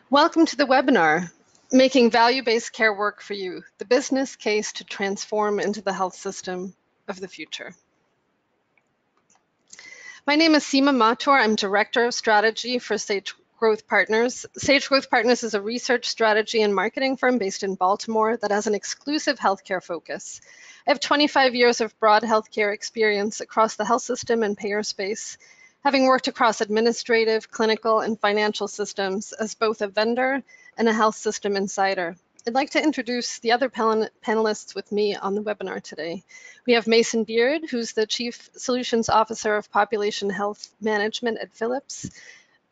Welcome to the webinar, Making Value-Based Care Work for You, the business case to transform into the health system of the future. My name is Seema Mathur. I'm Director of Strategy for Sage Growth Partners. Sage Growth Partners is a research, strategy, and marketing firm based in Baltimore that has an exclusive healthcare focus. I have 25 years of broad healthcare experience across the health system and payer space, having worked across administrative, clinical, and financial systems as both a vendor and a health system insider. I'd like to introduce the other panelists with me on the webinar today. We have Mason Beard, who's the Chief Solutions Officer of Population Health Management at Philips.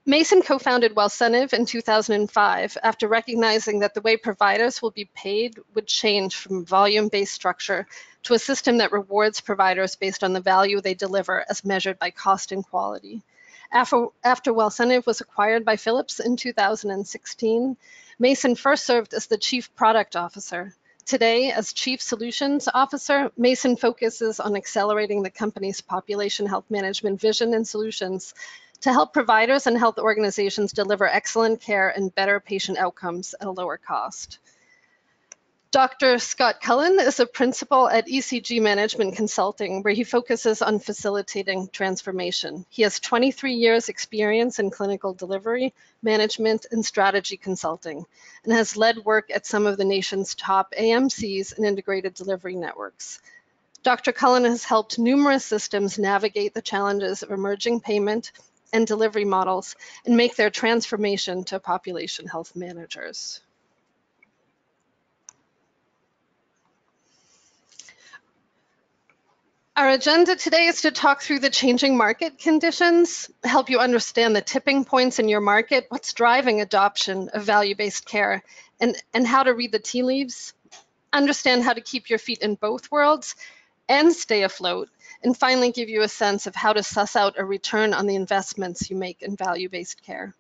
Mason co-founded Wellcentive in 2005 after recognizing that the way providers will be paid would change from volume-based structure to a system that rewards providers based on the value they deliver as measured by cost and quality. After Wellcentive was acquired by Philips in 2016, Mason first served as the Chief Product Officer. Today, as Chief Solutions Officer, Mason focuses on accelerating the company's population health management vision and solutions to help providers and health organizations deliver excellent care and better patient outcomes at a lower cost. Dr. Scott Cullen is a principal at ECG Management Consulting, where he focuses on facilitating transformation. He has 23 years experience in clinical delivery, management, and strategy consulting, and has led work at some of the nation's top AMCs and integrated delivery networks. Dr. Cullen has helped numerous systems navigate the challenges of emerging payment and delivery models and make their transformation to population health managers. Our agenda today is to talk through the changing market conditions, help you understand the tipping points in your market, what's driving adoption of value-based care, and how to read the tea leaves, understand how to keep your feet in both worlds and stay afloat, and finally give you a sense of how to suss out a return on the investments you make in value-based care.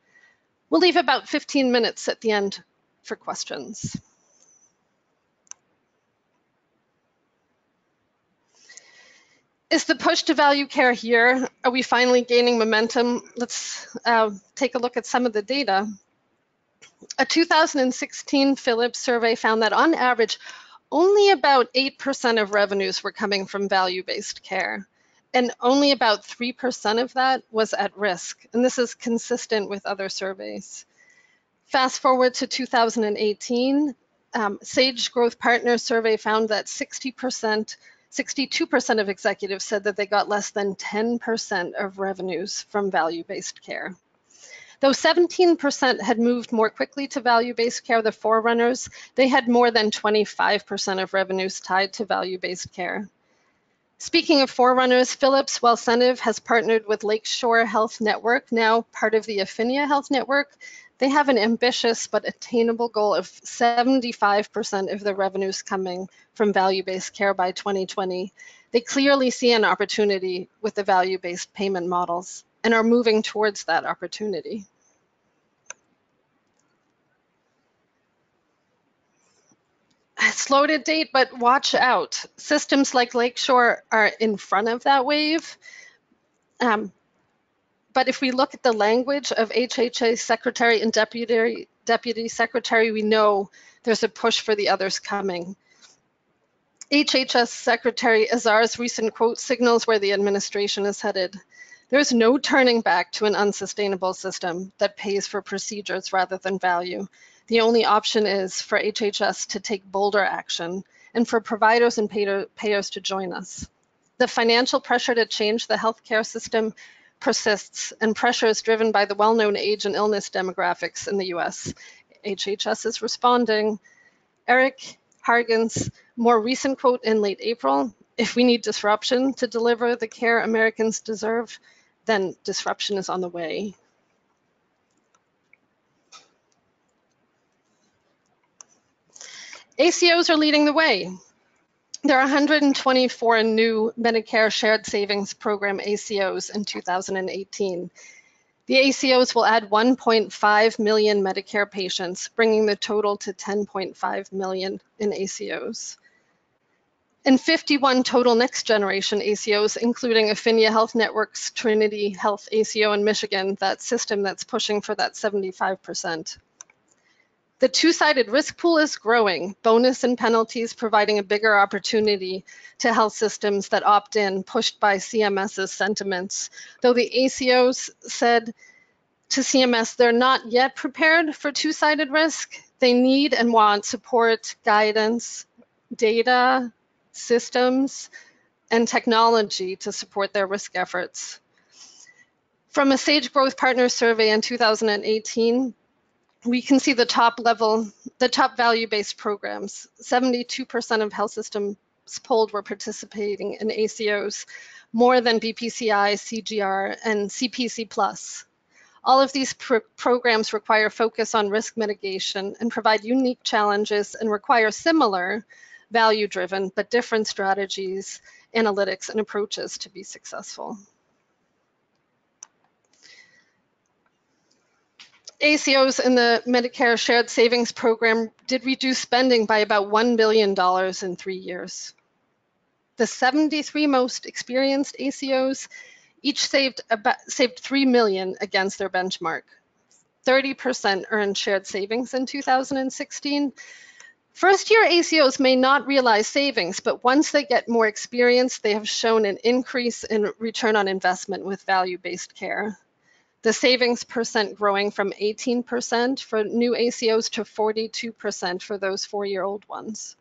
We'll leave about 15 minutes at the end for questions. Is the push to value care here? Are we finally gaining momentum? Let's take a look at some of the data. A 2016 Philips survey found that on average, only about 8% of revenues were coming from value-based care, and only about 3% of that was at risk. And this is consistent with other surveys. Fast forward to 2018, Sage Growth Partners survey found that 62% of executives said that they got less than 10% of revenues from value-based care. Though 17% had moved more quickly to value-based care, the forerunners, they had more than 25% of revenues tied to value-based care. Speaking of forerunners, Philips Wellcentive has partnered with Lakeshore Health Network, now part of the Affinia Health Network. They have an ambitious but attainable goal of 75% of their revenues coming from value-based care by 2020. They clearly see an opportunity with the value-based payment models and are moving towards that opportunity. Slow to date, but watch out. Systems like Lakeshore are in front of that wave. But if we look at the language of HHS Secretary and Deputy Secretary, we know there's a push for the others coming. HHS Secretary Azar's recent quote signals where the administration is headed. There's no turning back to an unsustainable system that pays for procedures rather than value. The only option is for HHS to take bolder action and for providers and payers to join us. The financial pressure to change the healthcare system persists, and pressure is driven by the well-known age and illness demographics in the US. HHS is responding. Eric Hargan's more recent quote in late April, if we need disruption to deliver the care Americans deserve, then disruption is on the way. ACOs are leading the way. There are 124 new Medicare Shared Savings Program ACOs in 2018. The ACOs will add 1.5 million Medicare patients, bringing the total to 10.5 million in ACOs. And 51 total next generation ACOs, including Affinia Health Network's Trinity Health ACO in Michigan, that system that's pushing for that 75%. The two-sided risk pool is growing, bonus and penalties providing a bigger opportunity to health systems that opt in, pushed by CMS's sentiments. Though the ACOs said to CMS they're not yet prepared for two-sided risk, they need and want support, guidance, data, systems, and technology to support their risk efforts. From a Sage Growth Partners survey in 2018, we can see the top value-based programs. 72% of health systems polled were participating in ACOs, more than BPCI, CGR, and CPC+. All of these programs require focus on risk mitigation and provide unique challenges and require similar value-driven but different strategies, analytics, and approaches to be successful. ACOs in the Medicare Shared Savings Program did reduce spending by about $1 billion in 3 years. The 73 most experienced ACOs each saved $3 million against their benchmark. 30% earned shared savings in 2016. First-year ACOs may not realize savings, but once they get more experience, they have shown an increase in return on investment with value-based care. The savings percent growing from 18% for new ACOs to 42% for those 4-year-old ones.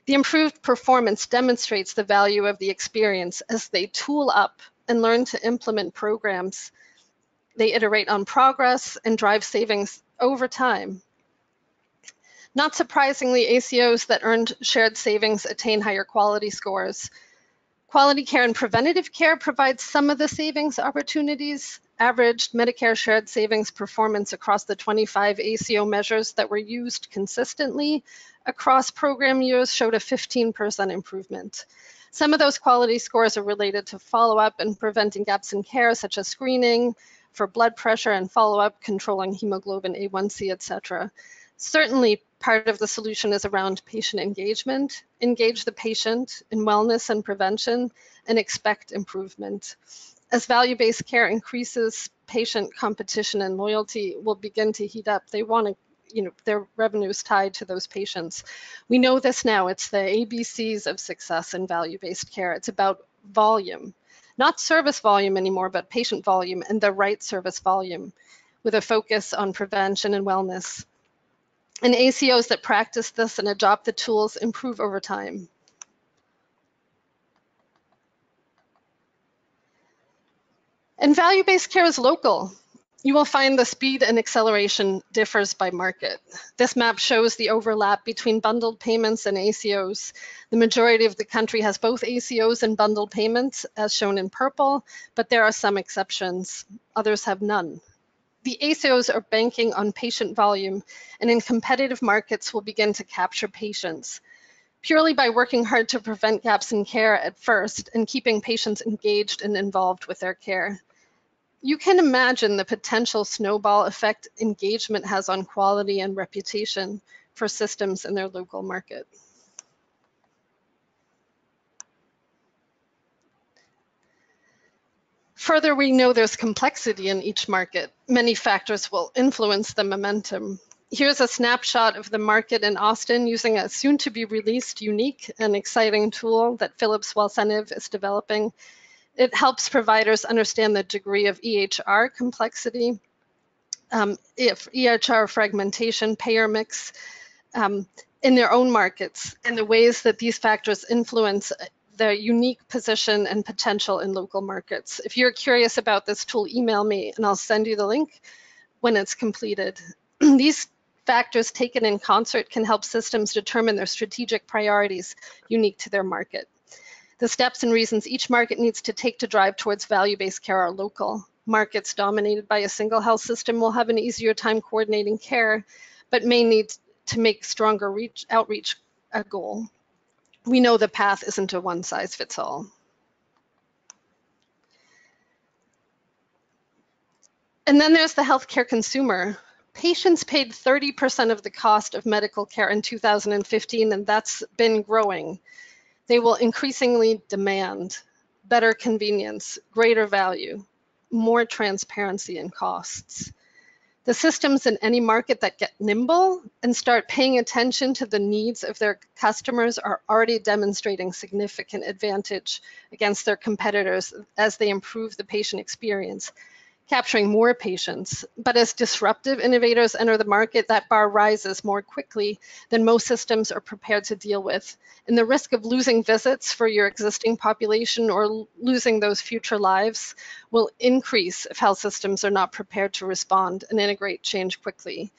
The improved performance demonstrates the value of the experience as they tool up and learn to implement programs. They iterate on progress and drive savings over time. Not surprisingly, ACOs that earned shared savings attain higher quality scores. Quality care and preventative care provides some of the savings opportunities. Averaged Medicare shared savings performance across the 25 ACO measures that were used consistently across program years showed a 15% improvement. Some of those quality scores are related to follow-up and preventing gaps in care, such as screening for blood pressure and follow-up, controlling hemoglobin A1C, etc. Certainly, part of the solution is around patient engagement. Engage the patient in wellness and prevention and expect improvement. As value-based care increases, patient competition and loyalty will begin to heat up. They want to, their revenues tied to those patients. We know this now. It's the ABCs of success in value-based care. It's about volume, not service volume anymore, but patient volume and the right service volume with a focus on prevention and wellness. And ACOs that practice this and adopt the tools improve over time. And value-based care is local. You will find the speed and acceleration differs by market. This map shows the overlap between bundled payments and ACOs. The majority of the country has both ACOs and bundled payments, as shown in purple, but there are some exceptions. Others have none. The ACOs are banking on patient volume, and in competitive markets will begin to capture patients, purely by working hard to prevent gaps in care at first and keeping patients engaged and involved with their care. You can imagine the potential snowball effect engagement has on quality and reputation for systems in their local market. Further, we know there's complexity in each market. Many factors will influence the momentum. Here's a snapshot of the market in Austin using a soon-to-be-released, unique, and exciting tool that Philips Welsenev is developing. It helps providers understand the degree of EHR complexity, if EHR fragmentation, payer mix in their own markets, and the ways that these factors influence their unique position and potential in local markets. If you're curious about this tool, email me and I'll send you the link when it's completed. These factors taken in concert can help systems determine their strategic priorities unique to their market. The steps and reasons each market needs to take to drive towards value-based care are local. Markets dominated by a single health system will have an easier time coordinating care, but may need to make stronger outreach a goal. We know the path isn't a one-size-fits-all. And then there's the healthcare consumer. Patients paid 30% of the cost of medical care in 2015, and that's been growing. They will increasingly demand better convenience, greater value, more transparency in costs. The systems in any market that get nimble and start paying attention to the needs of their customers are already demonstrating significant advantage against their competitors as they improve the patient experience, capturing more patients. But as disruptive innovators enter the market, that bar rises more quickly than most systems are prepared to deal with. And the risk of losing visits for your existing population or losing those future lives will increase if health systems are not prepared to respond and integrate change quickly.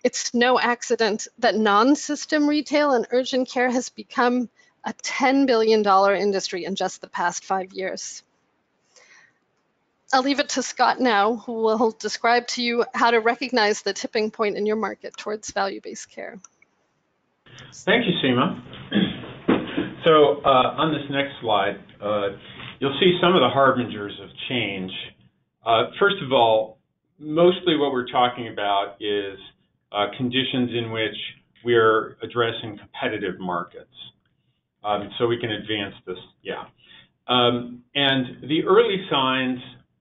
It's no accident that non-system retail and urgent care has become a $10 billion industry in just the past 5 years. I'll leave it to Scott now, who will describe to you how to recognize the tipping point in your market towards value-based care. Thank you, Seema. So on this next slide, you'll see some of the harbingers of change. First of all, mostly what we're talking about is conditions in which we are addressing competitive markets. So we can advance this, and the early signs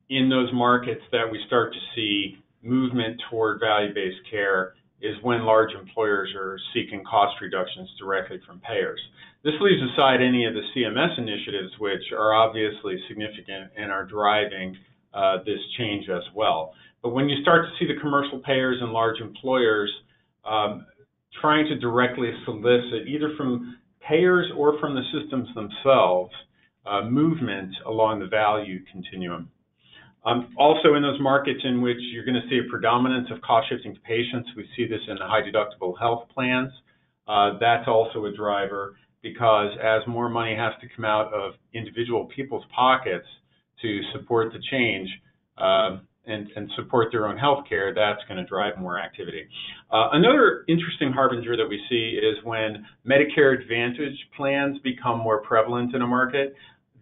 in those markets that we start to see movement toward value-based care is when large employers are seeking cost reductions directly from payers. This leaves aside any of the CMS initiatives, which are obviously significant and are driving this change as well. But when you start to see the commercial payers and large employers trying to directly solicit, either from payers or from the systems themselves, movement along the value continuum. Also in those markets in which you're going to see a predominance of cost shifting to patients, we see this in the high deductible health plans. That's also a driver, because as more money has to come out of individual people's pockets to support the change and support their own health care, that's going to drive more activity. Another interesting harbinger that we see is when Medicare Advantage plans become more prevalent in a market.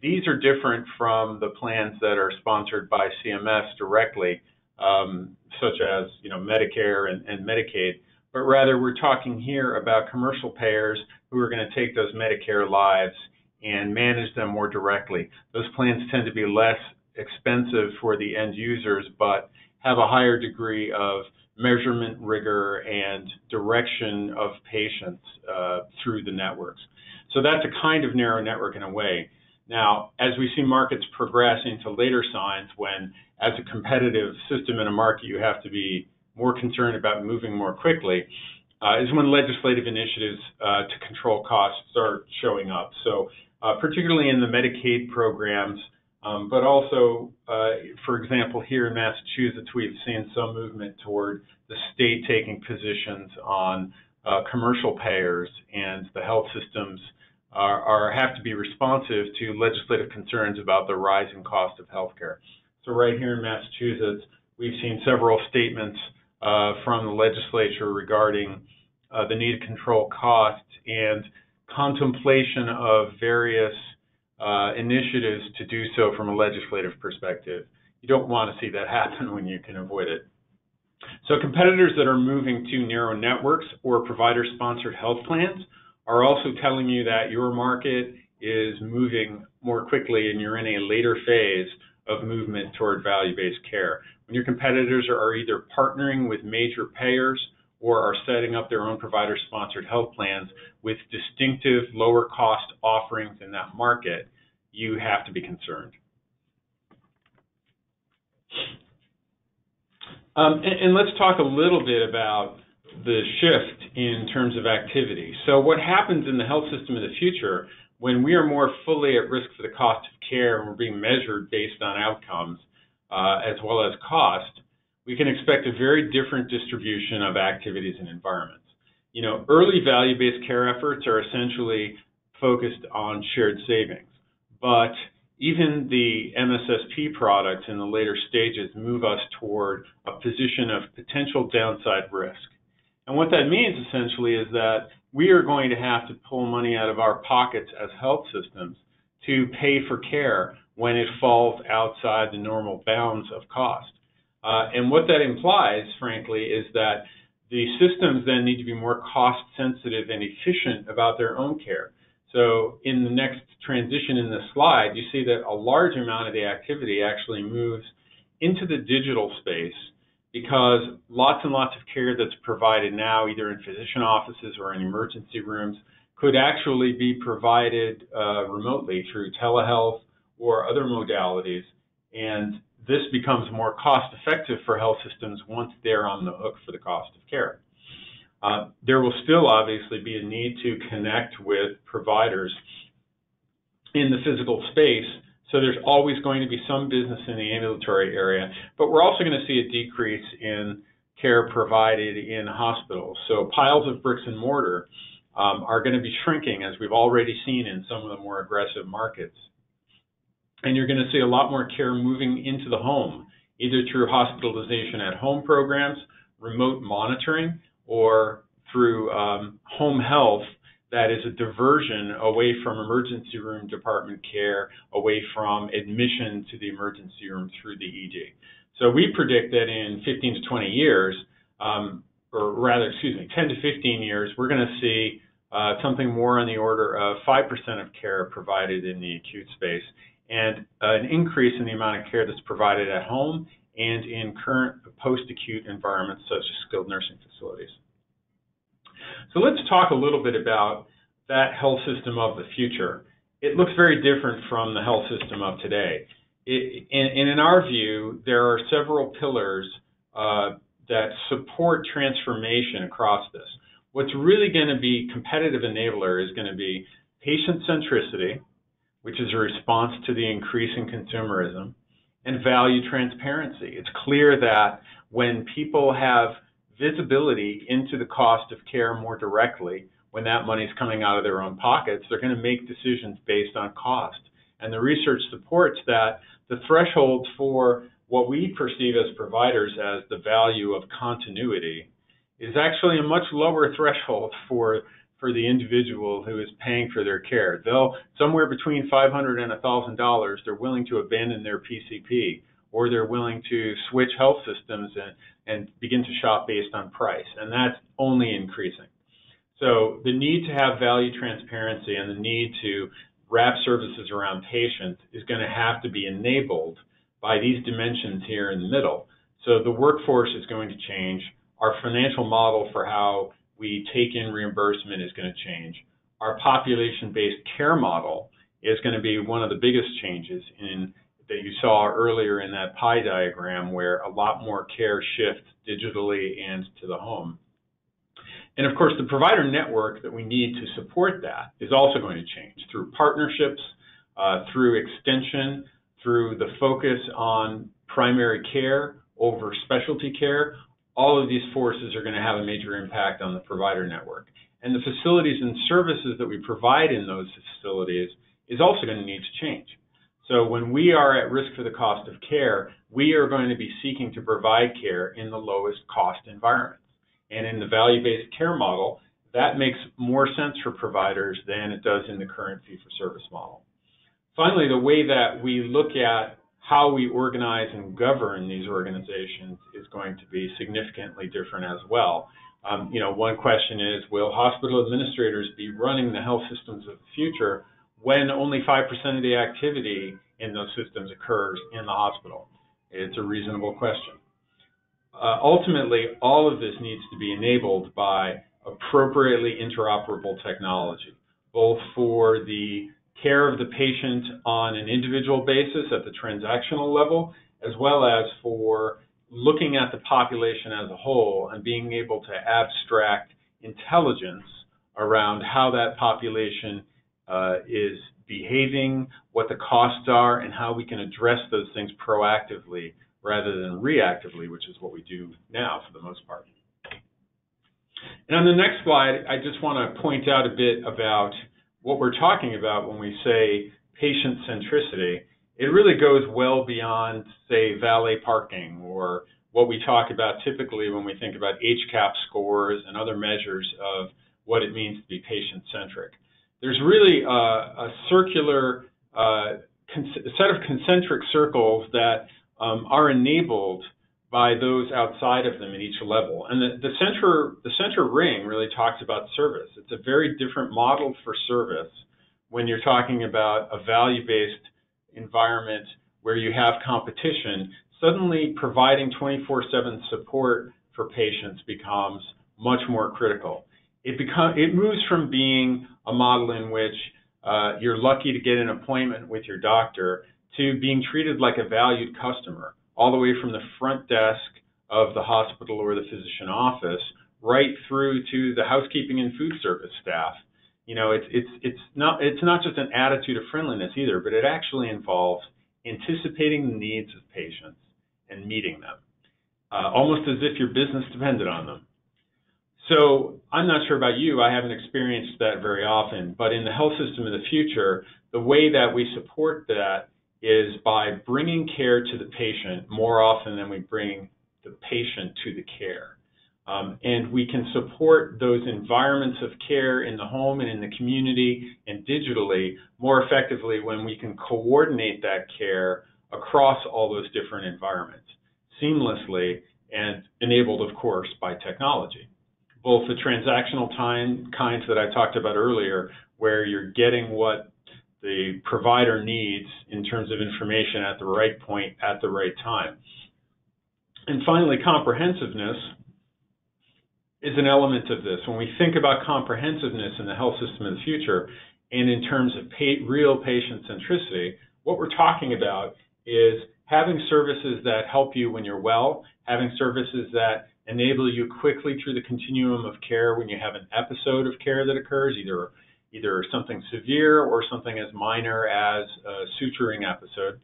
These are different from the plans that are sponsored by CMS directly, such as Medicare and Medicaid, but rather we're talking here about commercial payers who are going to take those Medicare lives and manage them more directly. Those plans tend to be less expensive for the end users, but have a higher degree of measurement rigor and direction of patients through the networks. So that's a kind of narrow network in a way. Now, as we see markets progress into later signs, when as a competitive system in a market you have to be more concerned about moving more quickly, is when legislative initiatives to control costs start showing up. So particularly in the Medicaid programs, but also, for example, here in Massachusetts, we've seen some movement toward the state taking positions on commercial payers, and the health systems have to be responsive to legislative concerns about the rising cost of healthcare. So right here in Massachusetts, we've seen several statements from the legislature regarding the need to control costs and contemplation of various initiatives to do so from a legislative perspective. You don't want to see that happen when you can avoid it. So competitors that are moving to narrow networks or provider-sponsored health plans are also telling you that your market is moving more quickly and you're in a later phase of movement toward value-based care. When your competitors are either partnering with major payers or are setting up their own provider-sponsored health plans with distinctive lower cost offerings in that market, you have to be concerned. And let's talk a little bit about the shift in terms of activity. So what happens in the health system in the future when we are more fully at risk for the cost of care and we're being measured based on outcomes as well as cost, we can expect a very different distribution of activities and environments. Early value-based care efforts are essentially focused on shared savings, but even the MSSP products in the later stages move us toward a position of potential downside risk. And what that means essentially is that we are going to have to pull money out of our pockets as health systems to pay for care when it falls outside the normal bounds of cost. And what that implies, frankly, is that the systems then need to be more cost sensitive and efficient about their own care. So in the next transition in this slide, you see that a large amount of the activity actually moves into the digital space because lots and lots of care that's provided now, either in physician offices or in emergency rooms, could actually be provided remotely through telehealth or other modalities, and this becomes more cost-effective for health systems once they're on the hook for the cost of care. There will still obviously be a need to connect with providers in the physical space, so there's always going to be some business in the ambulatory area, but we're also going to see a decrease in care provided in hospitals. So piles of bricks and mortar are going to be shrinking, as we've already seen in some of the more aggressive markets. And you're going to see a lot more care moving into the home, either through hospitalization at home programs, remote monitoring, or through home health that is a diversion away from emergency room department care, away from admission to the emergency room through the ED. So we predict that in 15 to 20 years, or rather, 10 to 15 years, we're going to see something more on the order of 5% of care provided in the acute space, and an increase in the amount of care that's provided at home and in current post-acute environments such as skilled nursing facilities. So let's talk a little bit about that health system of the future. It looks very different from the health system of today. And in our view, there are several pillars that support transformation across this. What's really going to be competitive enabler is going to be patient centricity, which is a response to the increasing consumerism, and value transparency. It's clear that when people have visibility into the cost of care more directly, when that money's coming out of their own pockets, they're going to make decisions based on cost. And the research supports that the threshold for what we perceive as providers as the value of continuity is actually a much lower threshold for the individual who is paying for their care. They'll, somewhere between $500 and $1,000, they're willing to abandon their PCP, or they're willing to switch health systems and begin to shop based on price, and that's only increasing. So the need to have value transparency and the need to wrap services around patients is going to have to be enabled by these dimensions here in the middle. So the workforce is going to change. Our financial model for how we take in reimbursement is going to change. Our population-based care model is going to be one of the biggest changes that you saw earlier in that pie diagram, where a lot more care shifts digitally and to the home. And of course, the provider network that we need to support that is also going to change through partnerships, through extension, through the focus on primary care over specialty care. All of these forces are going to have a major impact on the provider network. And the facilities and services that we provide in those facilities is also going to need to change. So when we are at risk for the cost of care, we are going to be seeking to provide care in the lowest cost environments. And in the value-based care model, that makes more sense for providers than it does in the current fee-for-service model. Finally, the way that we look at how we organize and govern these organizations is going to be significantly different as well. One question is, will hospital administrators be running the health systems of the future when only 5% of the activity in those systems occurs in the hospital? It's a reasonable question. Ultimately, all of this needs to be enabled by appropriately interoperable technology, both for the care of the patient on an individual basis at the transactional level, as well as for looking at the population as a whole and being able to abstract intelligence around how that population is behaving, what the costs are, and how we can address those things proactively rather than reactively, which is what we do now for the most part. And on the next slide, I just want to point out a bit about what we're talking about when we say patient centricity. It really goes well beyond, say, valet parking, or what we talk about typically when we think about HCAHPS scores and other measures of what it means to be patient-centric. There's really a circular set of concentric circles that are enabled by those outside of them at each level. And the center ring really talks about service. It's a very different model for service when you're talking about a value-based environment where you have competition. suddenly providing 24/7 support for patients becomes much more critical. It moves from being a model in which you're lucky to get an appointment with your doctor to being treated like a valued customer, all the way from the front desk of the hospital or the physician office right through to the housekeeping and food service staff. It's not just an attitude of friendliness either, but it actually involves anticipating the needs of patients and meeting them, almost as if your business depended on them. So I'm not sure about you, I haven't experienced that very often, but in the health system of the future, the way that we support that is by bringing care to the patient more often than we bring the patient to the care. And we can support those environments of care in the home and in the community and digitally more effectively when we can coordinate that care across all those different environments seamlessly and enabled, of course, by technology. Both the transactional kinds that I talked about earlier, where you're getting what the provider needs in terms of information at the right point at the right time. And finally, comprehensiveness is an element of this. When we think about comprehensiveness in the health system of the future, and in terms of real patient centricity, what we're talking about is having services that help you when you're well, having services that enable you quickly through the continuum of care when you have an episode of care that occurs, either something severe or something as minor as a suturing episode.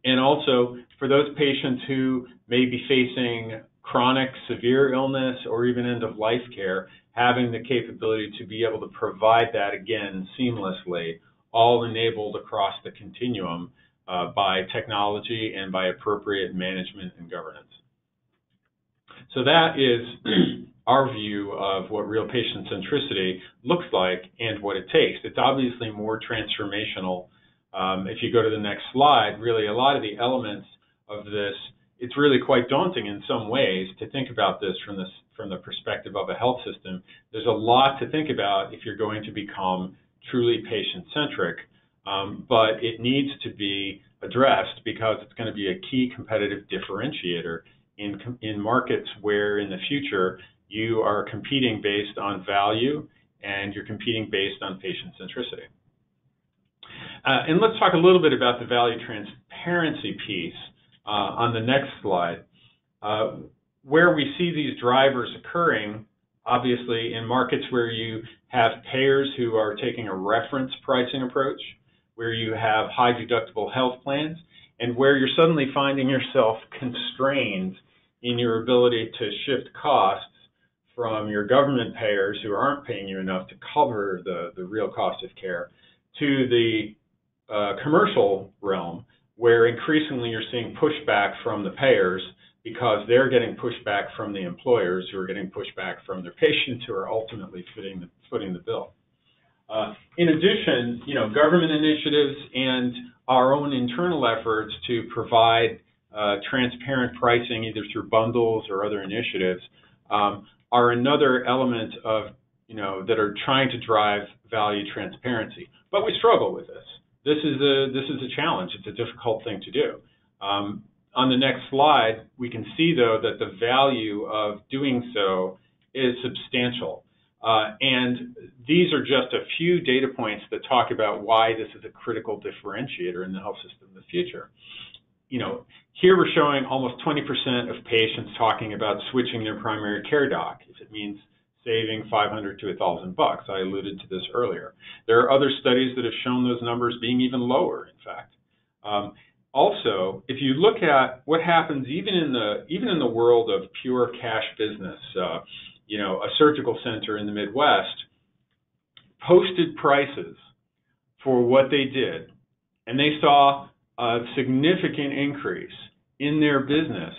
And also for those patients who may be facing chronic severe illness or even end-of-life care, having the capability to be able to provide that again seamlessly, all enabled across the continuum by technology and by appropriate management and governance. So that is our view of what real patient centricity looks like and what it takes. It's obviously more transformational. If you go to the next slide, really a lot of the elements of this, it's really quite daunting in some ways to think about this from the perspective of a health system. There's a lot to think about if you're going to become truly patient-centric, but it needs to be addressed because it's going to be a key competitive differentiator in markets where in the future you are competing based on value and you're competing based on patient centricity. And let's talk a little bit about the value transparency piece on the next slide, where we see these drivers occurring, obviously in markets where you have payers who are taking a reference pricing approach, where you have high deductible health plans, and where you're suddenly finding yourself constrained in your ability to shift costs from your government payers who aren't paying you enough to cover the real cost of care to the commercial realm, where increasingly you're seeing pushback from the payers because they're getting pushback from the employers who are getting pushback from their patients who are ultimately footing the bill. In addition, government initiatives and our own internal efforts to provide transparent pricing either through bundles or other initiatives are another element of, that are trying to drive value transparency. But we struggle with this. This is a challenge. It's a difficult thing to do. On the next slide, we can see, though, that the value of doing so is substantial. And these are just a few data points that talk about why this is a critical differentiator in the health system of the future. Here we're showing almost 20% of patients talking about switching their primary care doc if it means saving $500 to $1,000 bucks. I alluded to this earlier. There are other studies that have shown those numbers being even lower, in fact. Also, if you look at what happens even in the world of pure cash business, a surgical center in the Midwest posted prices for what they did, and they saw a significant increase in their business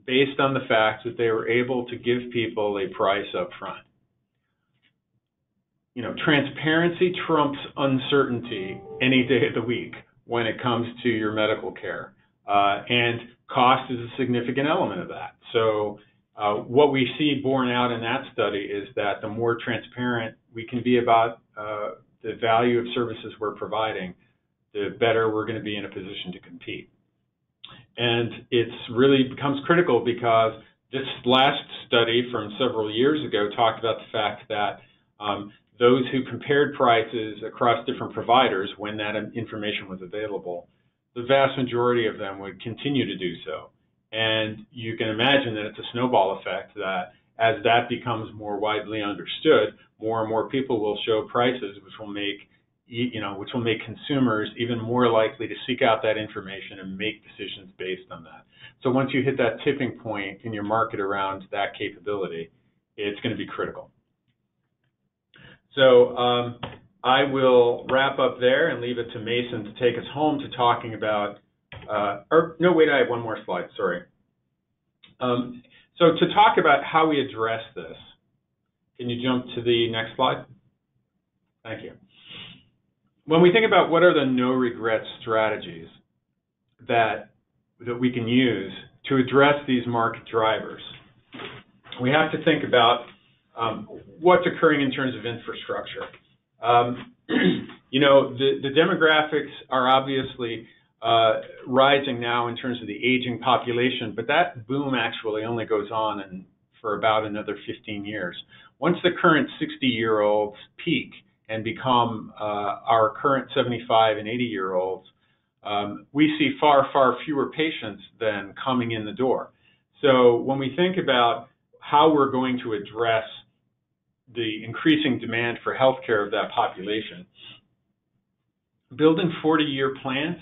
based on the fact that they were able to give people a price up front. Transparency trumps uncertainty any day of the week when it comes to your medical care. And cost is a significant element of that. So what we see borne out in that study is that the more transparent we can be about the value of services we're providing, the better we're going to be in a position to compete. And it's really becomes critical because this last study from several years ago talked about the fact that those who compared prices across different providers when that information was available, the vast majority of them would continue to do so. And you can imagine that it's a snowball effect that as that becomes more widely understood, more and more people will show prices which will make consumers even more likely to seek out that information and make decisions based on that. So once you hit that tipping point in your market around that capability, it's going to be critical. So I will wrap up there and leave it to Mason to take us home to talking about, no, wait, I have one more slide, sorry. So to talk about how we address this, can you jump to the next slide? Thank you. When we think about what are the no regrets strategies that we can use to address these market drivers, we have to think about what's occurring in terms of infrastructure. The demographics are obviously rising now in terms of the aging population, but that boom actually only goes on for about another 15 years. Once the current 60-year-olds peak and become our current 75 and 80-year-olds, we see far, far fewer patients than coming in the door. So when we think about how we're going to address the increasing demand for healthcare of that population, building 40-year plants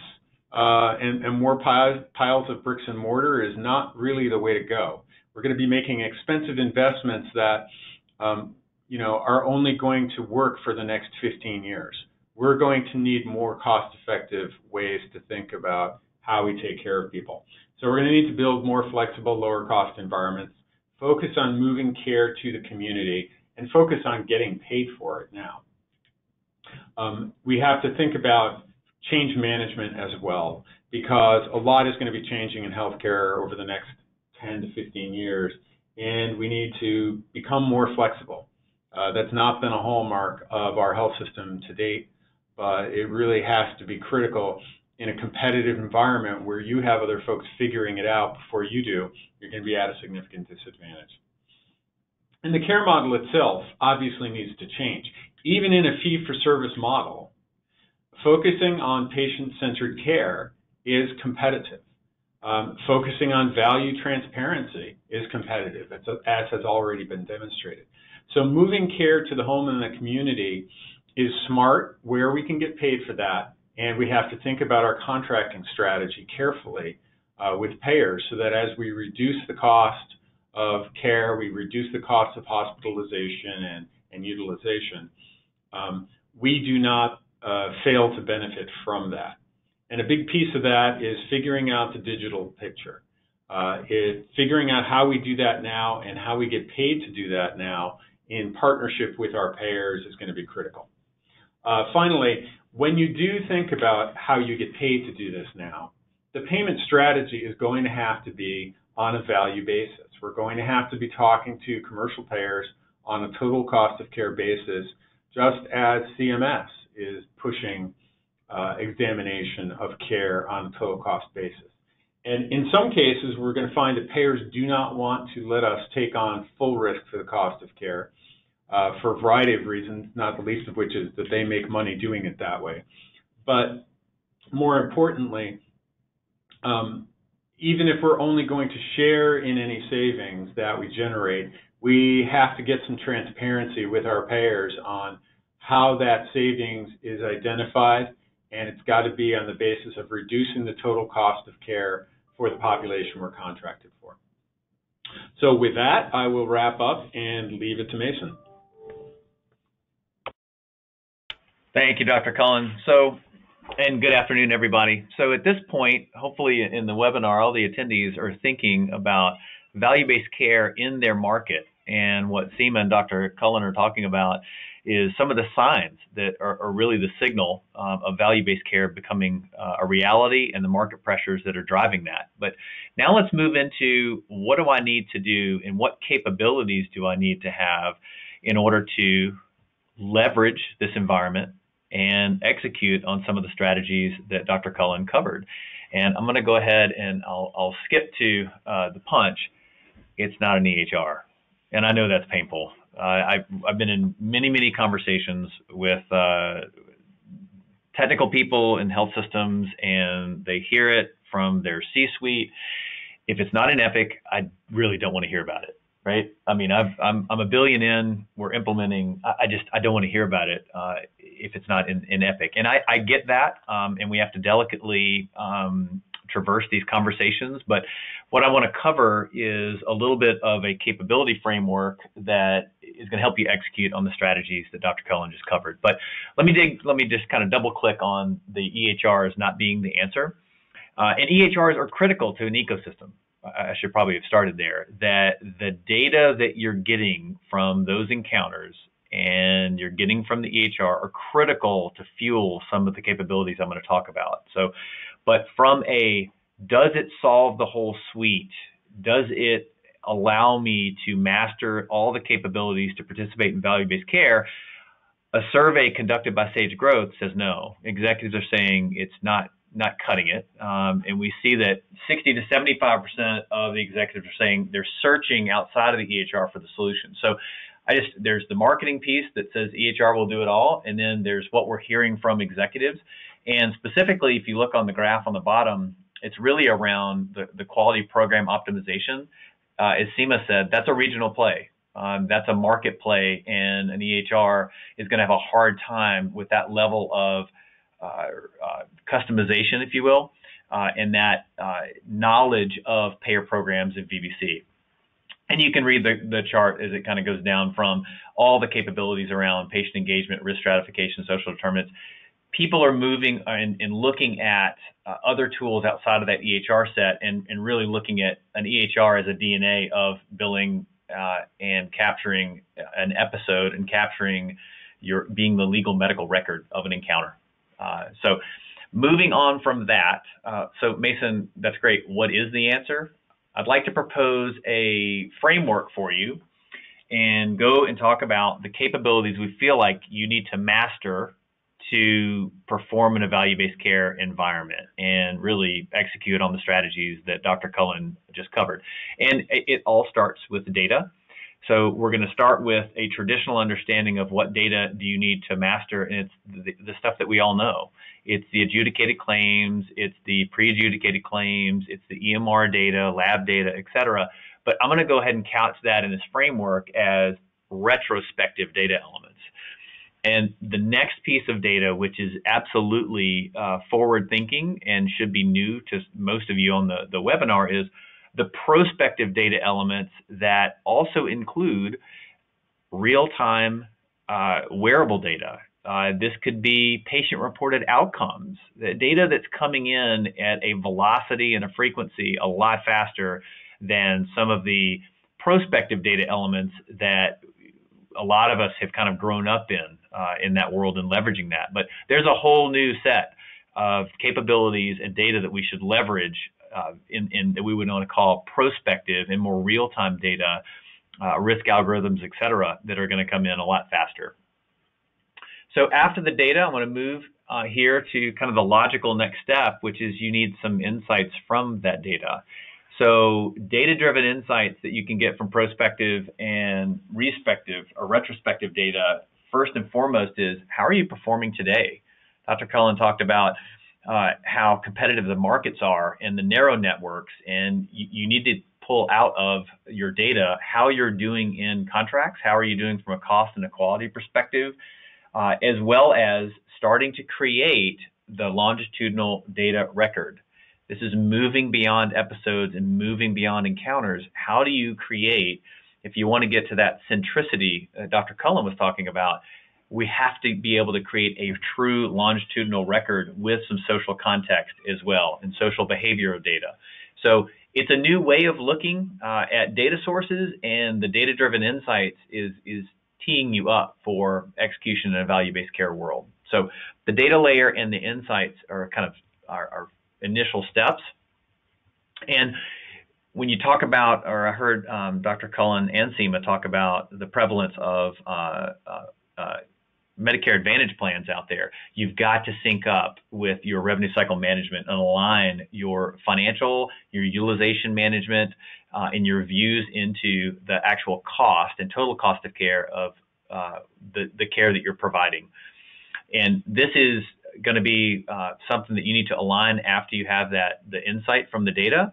and more piles of bricks and mortar is not really the way to go. We're going to be making expensive investments that are only going to work for the next 15 years. We're going to need more cost-effective ways to think about how we take care of people. So we're going to need to build more flexible, lower-cost environments, focus on moving care to the community, and focus on getting paid for it now. We have to think about change management as well, because a lot is going to be changing in healthcare over the next 10 to 15 years, and we need to become more flexible. That's not been a hallmark of our health system to date, but it really has to be critical in a competitive environment where you have other folks figuring it out before you do. You're going to be at a significant disadvantage. And the care model itself obviously needs to change. Even in a fee-for-service model, focusing on patient-centered care is competitive. Focusing on value transparency is competitive, as has already been demonstrated. So moving care to the home and the community is smart where we can get paid for that, and we have to think about our contracting strategy carefully with payers so that as we reduce the cost of care, we reduce the cost of hospitalization and utilization, we do not fail to benefit from that. And a big piece of that is figuring out the digital picture. Figuring out how we do that now and how we get paid to do that now in partnership with our payers is going to be critical. Finally, when you do think about how you get paid to do this now, the payment strategy is going to have to be on a value basis. We're going to have to be talking to commercial payers on a total cost of care basis, just as CMS is pushing examination of care on a total cost basis. And in some cases, we're going to find that payers do not want to let us take on full risk for the cost of care for a variety of reasons, not the least of which is that they make money doing it that way. But more importantly, even if we're only going to share in any savings that we generate, we have to get some transparency with our payers on how that savings is identified, and it's got to be on the basis of reducing the total cost of care for the population we're contracted for. So with that, I will wrap up and leave it to Mason. Thank you, Dr. Cullen. And good afternoon, everybody. So at this point, hopefully in the webinar, all the attendees are thinking about value-based care in their market. And what Seema and Dr. Cullen are talking about is some of the signs that are really the signal of value-based care becoming a reality and the market pressures that are driving that. But now let's move into what do I need to do and what capabilities do I need to have in order to leverage this environment and execute on some of the strategies that Dr. Cullen covered. And I'm going to go ahead and I'll skip to the punch. It's not an EHR. And I know that's painful. I've been in many conversations with technical people in health systems, and they hear it from their C-suite. If it's not in Epic, I really don't want to hear about it, right? I mean, I'm a billion in, we're implementing. I don't want to hear about it if it's not in Epic. And I get that, and we have to delicately traverse these conversations. But what I want to cover is a little bit of a capability framework that is going to help you execute on the strategies that Dr. Cullen just covered. But let me just kind of double click on the EHRs not being the answer. And EHRs are critical to an ecosystem. I should probably have started there. That the data that you're getting from those encounters and you're getting from the EHR are critical to fuel some of the capabilities I'm going to talk about. So, but from does it solve the whole suite? Does it allow me to master all the capabilities to participate in value-based care? A survey conducted by Sage Growth says no. Executives are saying it's not cutting it. And we see that 60 to 75% of the executives are saying they're searching outside of the EHR for the solution. So there's the marketing piece that says EHR will do it all. And then there's what we're hearing from executives. And specifically, if you look on the graph on the bottom, it's really around the quality program optimization. As Seema said, that's a regional play. That's a market play, and an EHR is going to have a hard time with that level of customization, if you will, and that knowledge of payer programs in VBC. And you can read the chart as it kind of goes down from all the capabilities around patient engagement, risk stratification, social determinants. People are moving and looking at other tools outside of that EHR set and really looking at an EHR as a DNA of billing and capturing an episode and capturing being the legal medical record of an encounter. So moving on from that, so Mason, that's great. What is the answer? I'd like to propose a framework for you and go and talk about the capabilities we feel like you need to master to perform in a value-based care environment and really execute on the strategies that Dr. Cullen just covered. And it all starts with data. So we're going to start with a traditional understanding of what data do you need to master, and it's the stuff that we all know. It's the adjudicated claims, it's the pre-adjudicated claims, it's the EMR data, lab data, et cetera. But I'm going to go ahead and couch that in this framework as retrospective data elements. And the next piece of data, which is absolutely forward-thinking and should be new to most of you on the webinar, is the prospective data elements that also include real-time wearable data. This could be patient-reported outcomes, the data that's coming in at a velocity and a frequency a lot faster than some of the prospective data elements that a lot of us have kind of grown up in that world and leveraging that. But there's a whole new set of capabilities and data that we should leverage in that we would want to call prospective and more real-time data, risk algorithms, et cetera, that are going to come in a lot faster. So after the data, I want to move here to kind of the logical next step, which is you need some insights from that data. So data-driven insights that you can get from prospective and retrospective data, first and foremost, is how are you performing today? Dr. Cullen talked about how competitive the markets are in the narrow networks, and you need to pull out of your data how you're doing in contracts, how are you doing from a cost and a quality perspective, as well as starting to create the longitudinal data record. This is moving beyond episodes and moving beyond encounters. How do you create, if you want to get to that centricity Dr. Cullen was talking about, we have to be able to create a true longitudinal record with some social context as well and social behavioral data. So it's a new way of looking at data sources, and the data-driven insights is teeing you up for execution in a value-based care world. So the data layer and the insights are kind of our initial steps. And when you talk about, or I heard Dr. Cullen and Seema talk about the prevalence of Medicare Advantage plans out there, you've got to sync up with your revenue cycle management and align your financial, your utilization management, and your views into the actual cost and total cost of care of the care that you're providing. And this is going to be something that you need to align after you have the insight from the data.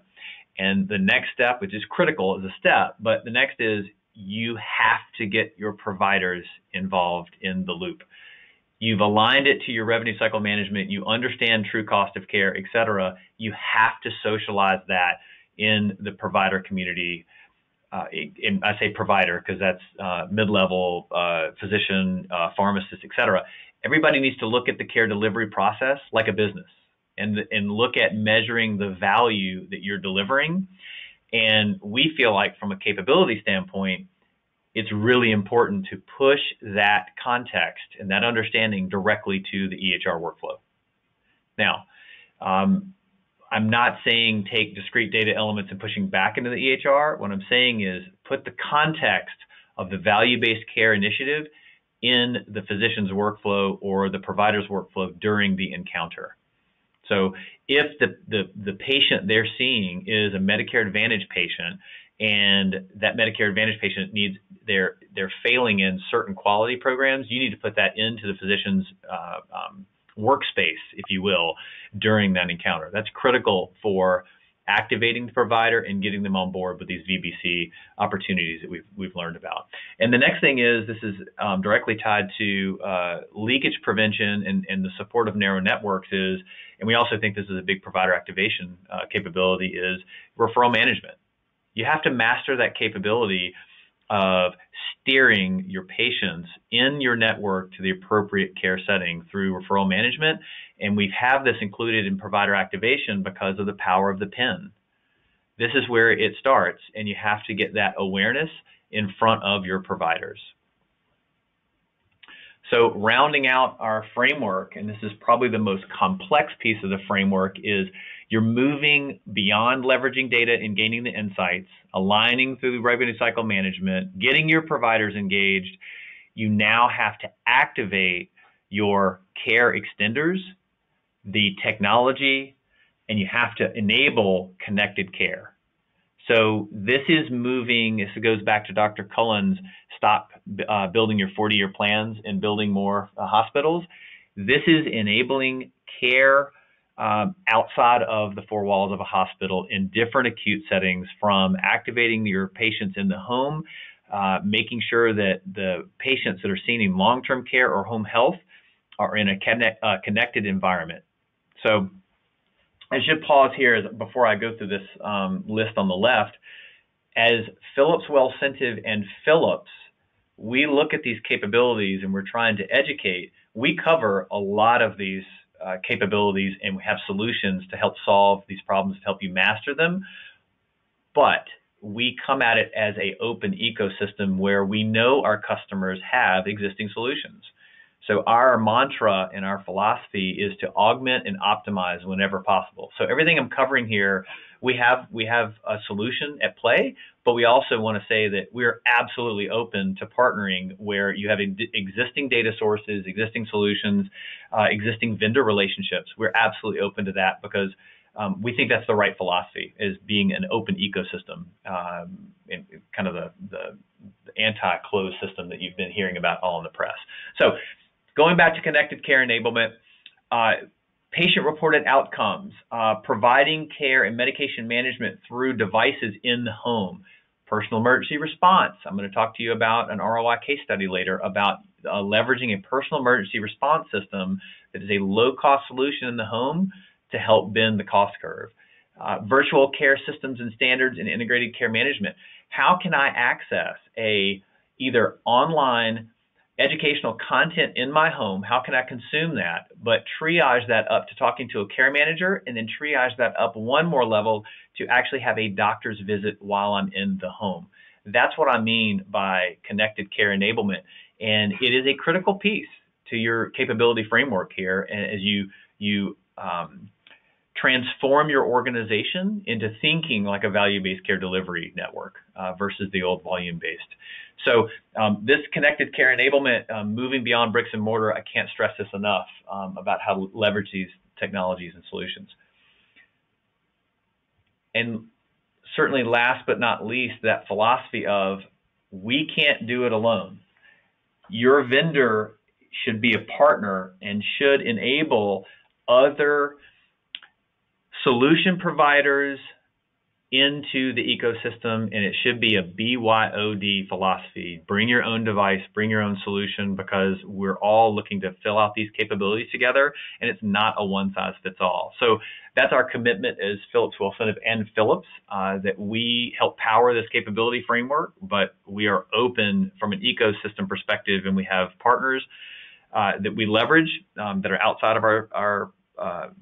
And the next step, which is critical, is a step, but the next is you have to get your providers involved in the loop. You've aligned it to your revenue cycle management. You understand true cost of care, et cetera. You have to socialize that in the provider community. And I say provider because that's mid-level physician, pharmacist, et cetera. Everybody needs to look at the care delivery process like a business and look at measuring the value that you're delivering. And we feel like from a capability standpoint, it's really important to push that context and that understanding directly to the EHR workflow. Now, I'm not saying take discrete data elements and pushing back into the EHR. What I'm saying is put the context of the value-based care initiative in the physician's workflow or the provider's workflow during the encounter. So if the patient they're seeing is a Medicare Advantage patient and that Medicare Advantage patient needs they're failing in certain quality programs, you need to put that into the physician's workspace, if you will, during that encounter. That's critical for activating the provider and getting them on board with these VBC opportunities that we've learned about. And the next thing is this is directly tied to leakage prevention and the support of narrow networks is, and we also think this is a big provider activation capability, is referral management. You have to master that capability of steering your patients in your network to the appropriate care setting through referral management. And we have this included in provider activation because of the power of the PIN. This is where it starts, and you have to get that awareness in front of your providers. So rounding out our framework, and this is probably the most complex piece of the framework, is you're moving beyond leveraging data and gaining the insights, aligning through revenue cycle management, getting your providers engaged. You now have to activate your care extenders, the technology, and you have to enable connected care. So this is moving, this goes back to Dr. Cullen's stop building your 40-year plans and building more hospitals. This is enabling care outside of the four walls of a hospital in different acute settings, from activating your patients in the home, making sure that the patients that are seen in long-term care or home health are in a connected environment. So I should pause here before I go through this list on the left. As Philips Wellcentive and Philips, we look at these capabilities and we're trying to educate. We cover a lot of these capabilities and we have solutions to help solve these problems, to help you master them. But we come at it as an open ecosystem where we know our customers have existing solutions. So our mantra and our philosophy is to augment and optimize whenever possible. So everything I'm covering here, we have a solution at play, but we also want to say that we're absolutely open to partnering where you have existing data sources, existing solutions, existing vendor relationships. We're absolutely open to that because we think that's the right philosophy, is being an open ecosystem, in kind of the anti-closed system that you've been hearing about all in the press. So going back to connected care enablement, patient-reported outcomes, providing care and medication management through devices in the home, personal emergency response. I'm going to talk to you about an ROI case study later about leveraging a personal emergency response system that is a low-cost solution in the home to help bend the cost curve. Virtual care systems and standards and integrated care management. How can I access either online educational content in my home? How can I consume that, but triage that up to talking to a care manager, and then triage that up one more level to actually have a doctor's visit while I'm in the home? That's what I mean by connected care enablement. And it is a critical piece to your capability framework here. And as you transform your organization into thinking like a value-based care delivery network versus the old volume-based. So this connected care enablement, moving beyond bricks and mortar, I can't stress this enough about how to leverage these technologies and solutions. And certainly last but not least, that philosophy of we can't do it alone. Your vendor should be a partner and should enable other solution providers into the ecosystem, and it should be a BYOD philosophy. Bring your own device, bring your own solution, because we're all looking to fill out these capabilities together, and it's not a one-size-fits-all. So that's our commitment as Philips Wilson and Philips, that we help power this capability framework, but we are open from an ecosystem perspective, and we have partners that we leverage that are outside of our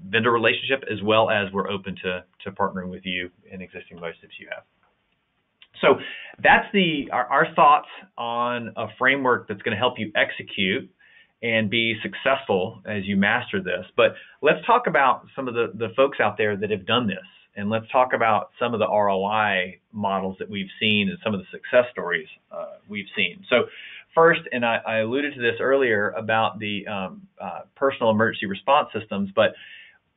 vendor relationship, as well as we're open to partnering with you in existing relationships you have. So that's our thoughts on a framework that's going to help you execute and be successful as you master this. But let's talk about some of the folks out there that have done this, and let's talk about some of the ROI models that we've seen and some of the success stories we've seen. So first, and I alluded to this earlier about the personal emergency response systems, but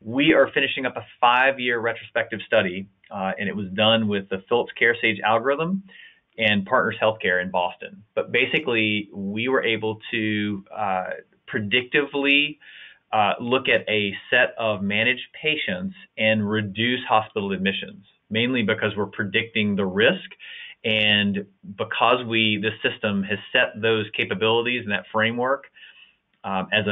we are finishing up a 5-year retrospective study, and it was done with the Philips CareSage algorithm and Partners Healthcare in Boston. But basically, we were able to predictively look at a set of managed patients and reduce hospital admissions, mainly because we're predicting the risk. And because this system has set those capabilities and that framework as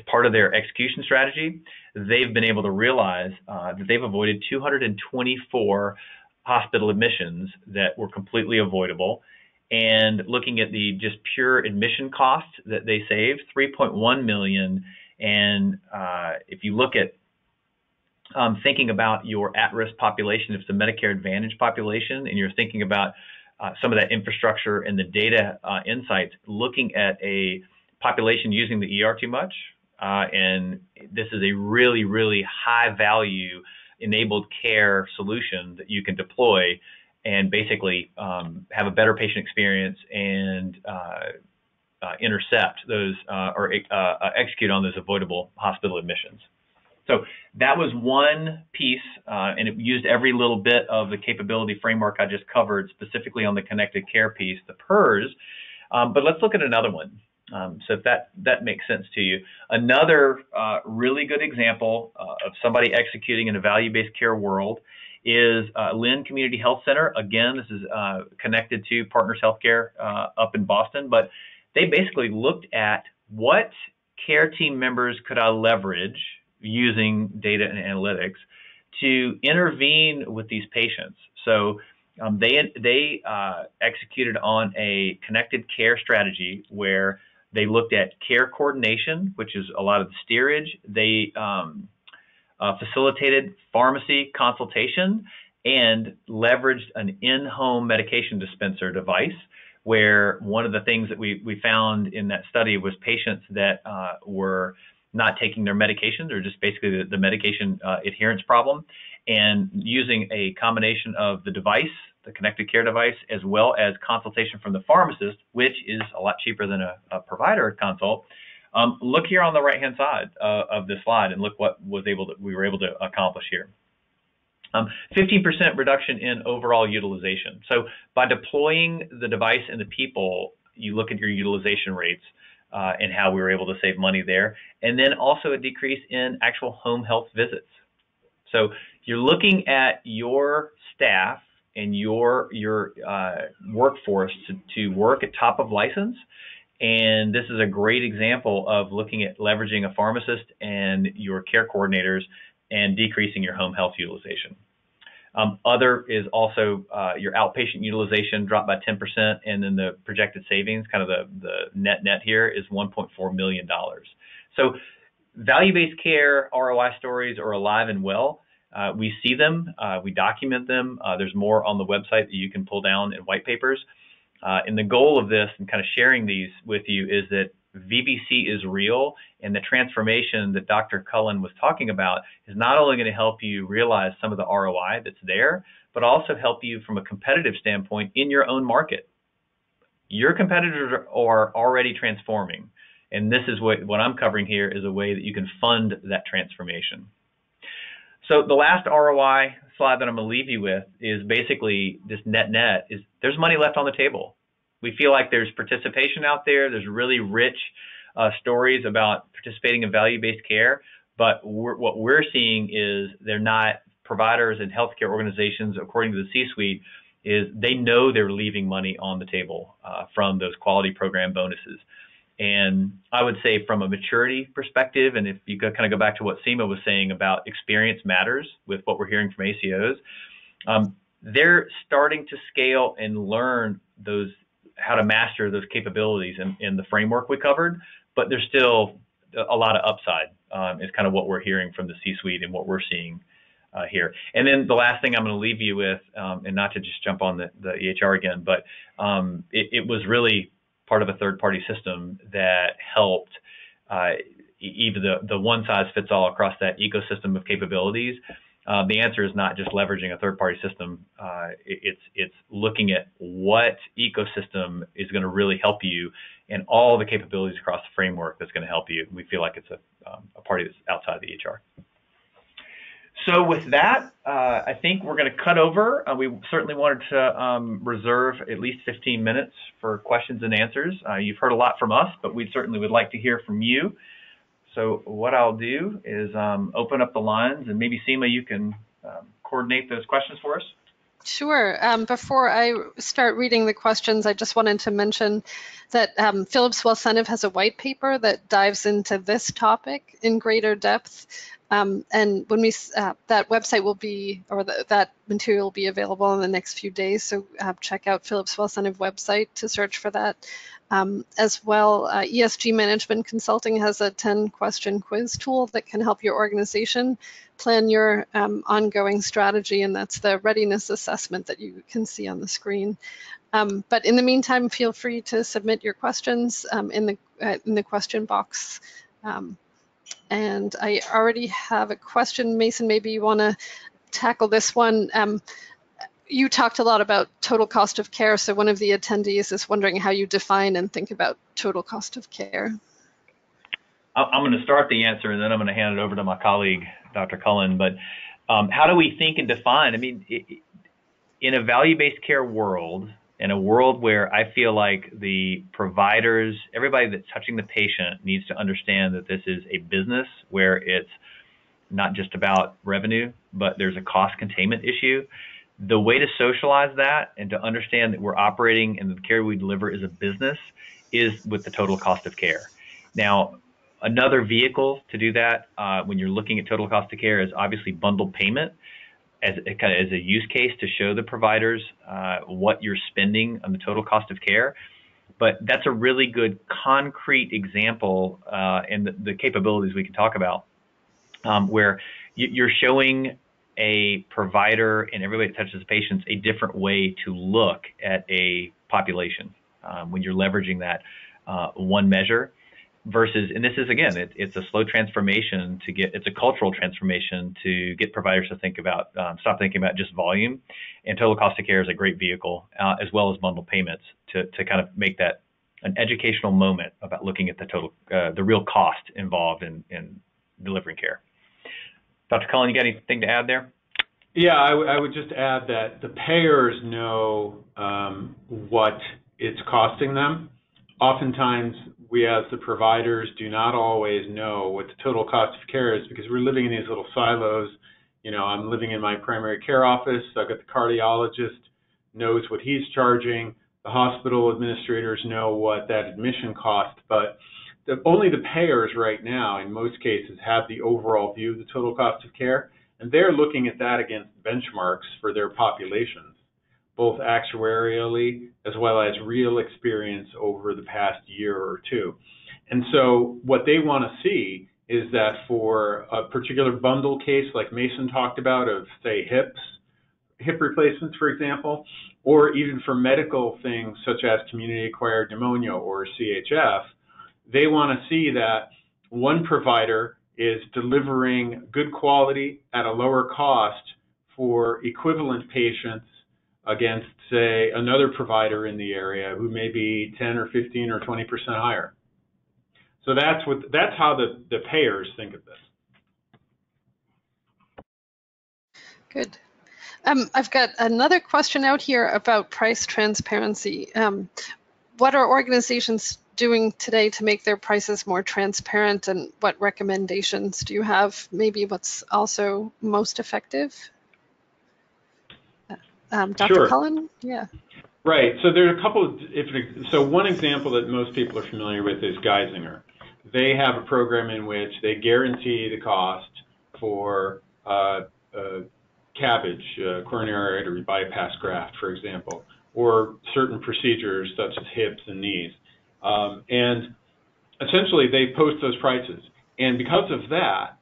part of their execution strategy, they've been able to realize that they've avoided 224 hospital admissions that were completely avoidable. And looking at the just pure admission costs that they saved, $3.1 million. And if you look at thinking about your at-risk population, if it's a Medicare Advantage population, and you're thinking about some of that infrastructure and the data insights, looking at a population using the ER too much, and this is a really, really high-value enabled care solution that you can deploy and basically have a better patient experience and intercept those or execute on those avoidable hospital admissions. So that was one piece, and it used every little bit of the capability framework I just covered, specifically on the connected care piece, the PERS. But let's look at another one. So if that makes sense to you. Another really good example of somebody executing in a value-based care world is Lynn Community Health Center. Again, this is connected to Partners Healthcare up in Boston, but they basically looked at what care team members could I leverage using data and analytics to intervene with these patients. So they executed on a connected care strategy where they looked at care coordination, which is a lot of the steerage. They facilitated pharmacy consultation and leveraged an in-home medication dispenser device, where one of the things that we found in that study was patients that were not taking their medications, or just basically the medication adherence problem, and using a combination of the device, the connected care device, as well as consultation from the pharmacist, which is a lot cheaper than a provider consult. Look here on the right-hand side of this slide, and look what we were able to accomplish here. 15% reduction in overall utilization. So by deploying the device and the people, you look at your utilization rates and how we were able to save money there. And then also a decrease in actual home health visits. So you're looking at your staff and your workforce to work at top of license. And this is a great example of looking at leveraging a pharmacist and your care coordinators and decreasing your home health utilization. Other is also your outpatient utilization dropped by 10%, and then the projected savings, kind of the net here, is $1.4 million. So value-based care ROI stories are alive and well. We see them, we document them. There's more on the website that you can pull down in white papers. And the goal of this and kind of sharing these with you is that VBC is real, and the transformation that Dr. Cullen was talking about is not only going to help you realize some of the ROI that's there, but also help you from a competitive standpoint in your own market. Your competitors are already transforming, and this is what I'm covering here is a way that you can fund that transformation. So the last ROI slide that I'm going to leave you with is basically this net is there's money left on the table. We feel like there's participation out there. There's really rich stories about participating in value-based care, but what we're seeing is they're not providers and healthcare organizations, according to the C-suite, is they know they're leaving money on the table from those quality program bonuses. And I would say from a maturity perspective, and if you kind of go back to what Seema was saying about experience matters with what we're hearing from ACOs, they're starting to scale and learn how to master those capabilities in the framework we covered, but there's still a lot of upside is kind of what we're hearing from the C-suite and what we're seeing here. And then the last thing I'm going to leave you with, and not to just jump on the EHR again, but it was really part of a third-party system that helped even the one-size-fits-all across that ecosystem of capabilities. The answer is not just leveraging a third-party system. It's looking at what ecosystem is going to really help you and all the capabilities across the framework that's going to help you. We feel like it's a party that's outside the EHR. So with that, I think we're going to cut over. We certainly wanted to reserve at least 15 minutes for questions and answers. You've heard a lot from us, but we certainly would like to hear from you. So what I'll do is open up the lines, and maybe Seema, you can coordinate those questions for us. Sure. Before I start reading the questions, I just wanted to mention that Philips Wellcentive has a white paper that dives into this topic in greater depth. And when that website will be, or that material will be available in the next few days. So check out Philips Wellcentive website to search for that. As well, ESG Management Consulting has a 10-question quiz tool that can help your organization plan your ongoing strategy, and that's the readiness assessment that you can see on the screen. But in the meantime, feel free to submit your questions in the question box. And I already have a question. Mason, maybe you want to tackle this one. You talked a lot about total cost of care, so one of the attendees is wondering how you define and think about total cost of care. I'm going to start the answer, and then I'm going to hand it over to my colleague, Dr. Cullen. But how do we think and define? I mean, in a value-based care world, in a world where I feel like the providers, everybody that's touching the patient needs to understand that this is a business where it's not just about revenue, but there's a cost containment issue. The way to socialize that and to understand that we're operating and the care we deliver is a business is with the total cost of care. Now, another vehicle to do that when you're looking at total cost of care is obviously bundled payment as a use case to show the providers what you're spending on the total cost of care. But that's a really good concrete example and the capabilities we can talk about where you're showing a provider and everybody that touches the patients a different way to look at a population when you're leveraging that one measure versus, and this is again, it's a slow transformation to get, it's a cultural transformation to get providers to think about, stop thinking about just volume, and total cost of care is a great vehicle as well as bundle payments to kind of make that an educational moment about looking at the total, the real cost involved in delivering care. Dr. Cullen, you got anything to add there? Yeah, I would just add that the payers know what it's costing them. Oftentimes, we as the providers do not always know what the total cost of care is because we're living in these little silos. You know, I'm living in my primary care office. I've got the cardiologist knows what he's charging. The hospital administrators know what that admission cost, but only the payers right now, in most cases, have the overall view of the total cost of care, and they're looking at that against benchmarks for their populations, both actuarially as well as real experience over the past year or two. And so what they want to see is that for a particular bundle case like Mason talked about of, say, hip replacements, for example, or even for medical things such as community-acquired pneumonia or CHF, They want to see that one provider is delivering good quality at a lower cost for equivalent patients against, say, another provider in the area who may be 10 or 15 or 20% higher. So that's how the payers think of this. Good. I've got another question out here about price transparency. What are organizations doing today to make their prices more transparent, and what recommendations do you have? Maybe what's also most effective? Dr. Sure. Cullen? Yeah. Right. So there are a couple of, so one example that most people are familiar with is Geisinger. They have a program in which they guarantee the cost for CABG, coronary artery bypass graft, for example, or certain procedures such as hips and knees. And essentially they post those prices. And because of that,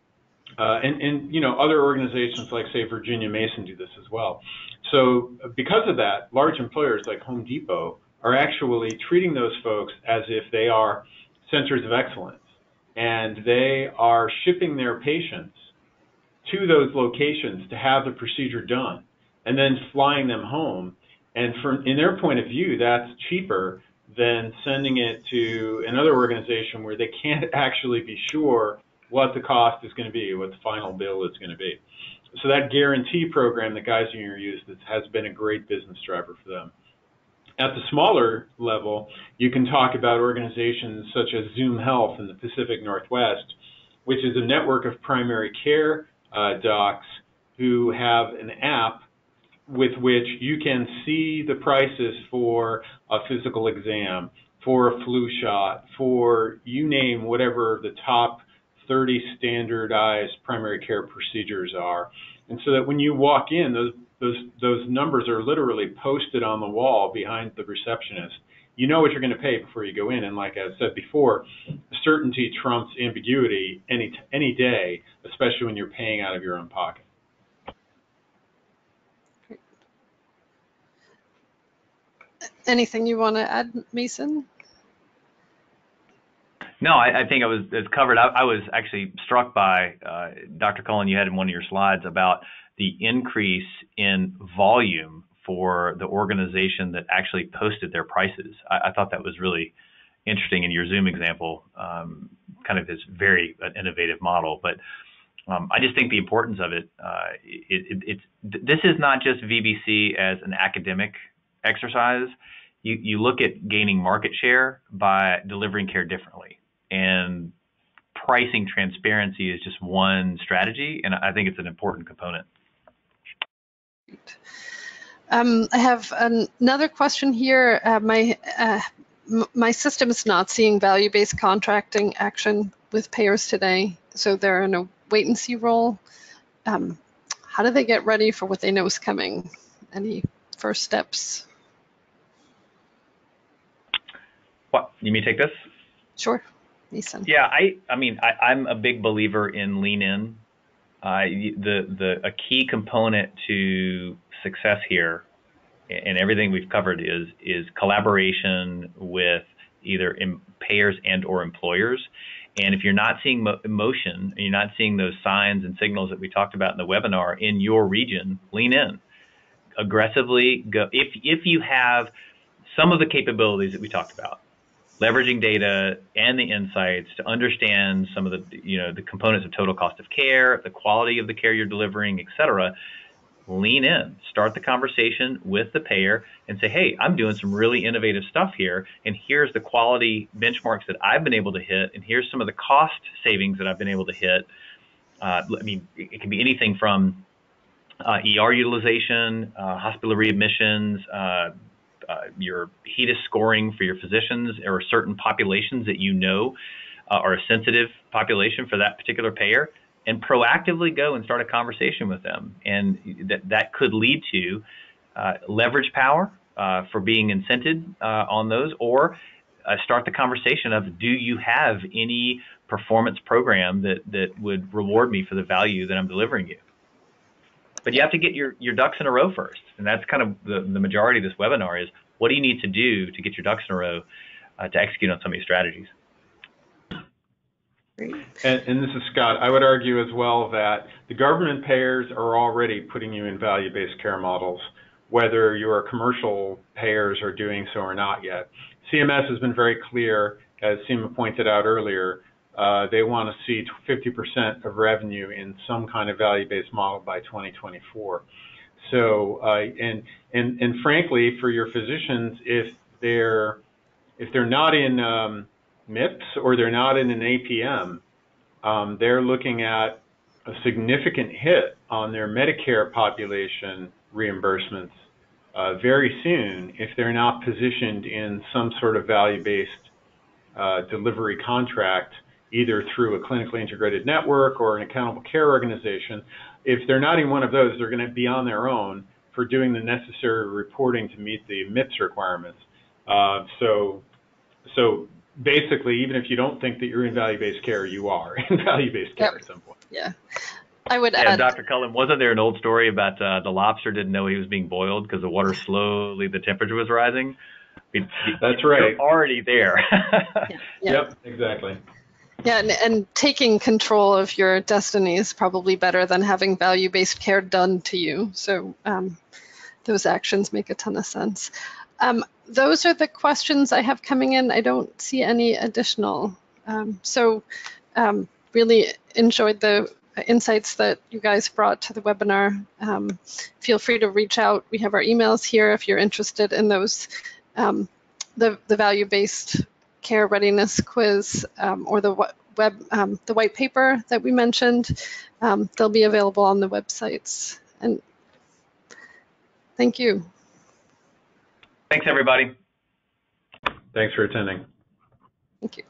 and you know, other organizations like, say, Virginia Mason do this as well. So because of that, large employers like Home Depot are actually treating those folks as if they are centers of excellence, and they are shipping their patients to those locations to have the procedure done and then flying them home. And in their point of view, that's cheaper than sending it to another organization where they can't actually be sure what the cost is going to be, what the final bill is going to be. So that guarantee program that Geisinger used has been a great business driver for them. At the smaller level, you can talk about organizations such as Zoom Health in the Pacific Northwest, which is a network of primary care docs who have an app with which you can see the prices for a physical exam, for a flu shot, for you name whatever the top 30 standardized primary care procedures are. And so that when you walk in, those numbers are literally posted on the wall behind the receptionist. You know what you're going to pay before you go in. And like I said before, certainty trumps ambiguity any day, especially when you're paying out of your own pocket. Anything you want to add, Mason? No, I think it's covered. I was actually struck by, Dr. Cullen, you had in one of your slides about the increase in volume for the organization that actually posted their prices. I thought that was really interesting in your Zoom example, kind of this very innovative model. But I just think the importance of it, this is not just VBC as an academic exercise. You look at gaining market share by delivering care differently. And pricing transparency is just one strategy, and I think it's an important component. I have another question here. My system is not seeing value-based contracting action with payers today, so they're in a wait-and-see role. How do they get ready for what they know is coming? Any first steps? What, you mean take this? Sure. Mason. Yeah, I'm a big believer in lean in. A key component to success here, and everything we've covered, is collaboration with either payers and or employers. And if you're not seeing emotion, and you're not seeing those signs and signals that we talked about in the webinar in your region, lean in. Aggressively go. If you have some of the capabilities that we talked about, leveraging data and the insights to understand some of the components of total cost of care, the quality of the care you're delivering, et cetera, lean in. Start the conversation with the payer and say, hey, I'm doing some really innovative stuff here, and here's the quality benchmarks that I've been able to hit, and here's some of the cost savings that I've been able to hit. It can be anything from ER utilization, hospital readmissions, your HEDIS scoring for your physicians, or certain populations that you know are a sensitive population for that particular payer, and proactively go and start a conversation with them. And that could lead to leverage power for being incented on those, or start the conversation of, do you have any performance program that would reward me for the value that I'm delivering you? But you have to get your ducks in a row first. And that's kind of the majority of this webinar is, what do you need to do to get your ducks in a row to execute on some of these strategies? Great. And this is Scott. I would argue as well that the government payers are already putting you in value-based care models, whether your commercial payers are doing so or not yet. CMS has been very clear, as Seema pointed out earlier, they want to see 50% of revenue in some kind of value-based model by 2024. So, and frankly, for your physicians, if they're not in MIPS or they're not in an APM, they're looking at a significant hit on their Medicare population reimbursements very soon if they're not positioned in some sort of value-based delivery contract, either through a clinically integrated network or an accountable care organization. If they're not in one of those, they're going to be on their own for doing the necessary reporting to meet the MIPS requirements. So basically, even if you don't think that you're in value-based care, you are in value-based care at some point. Yeah. I would Yeah, add. Dr. Cullen, wasn't there an old story about the lobster didn't know he was being boiled because the water slowly, the temperature was rising? That's right. You're already there. Yep, exactly. Yeah, and taking control of your destiny is probably better than having value-based care done to you. So those actions make a ton of sense. Those are the questions I have coming in. I don't see any additional. Really enjoyed the insights that you guys brought to the webinar. Feel free to reach out. We have our emails here if you're interested in those, the value-based care readiness quiz or the the white paper that we mentioned. They'll be available on the websites. And thank you. Thanks, everybody. Thanks for attending. Thank you.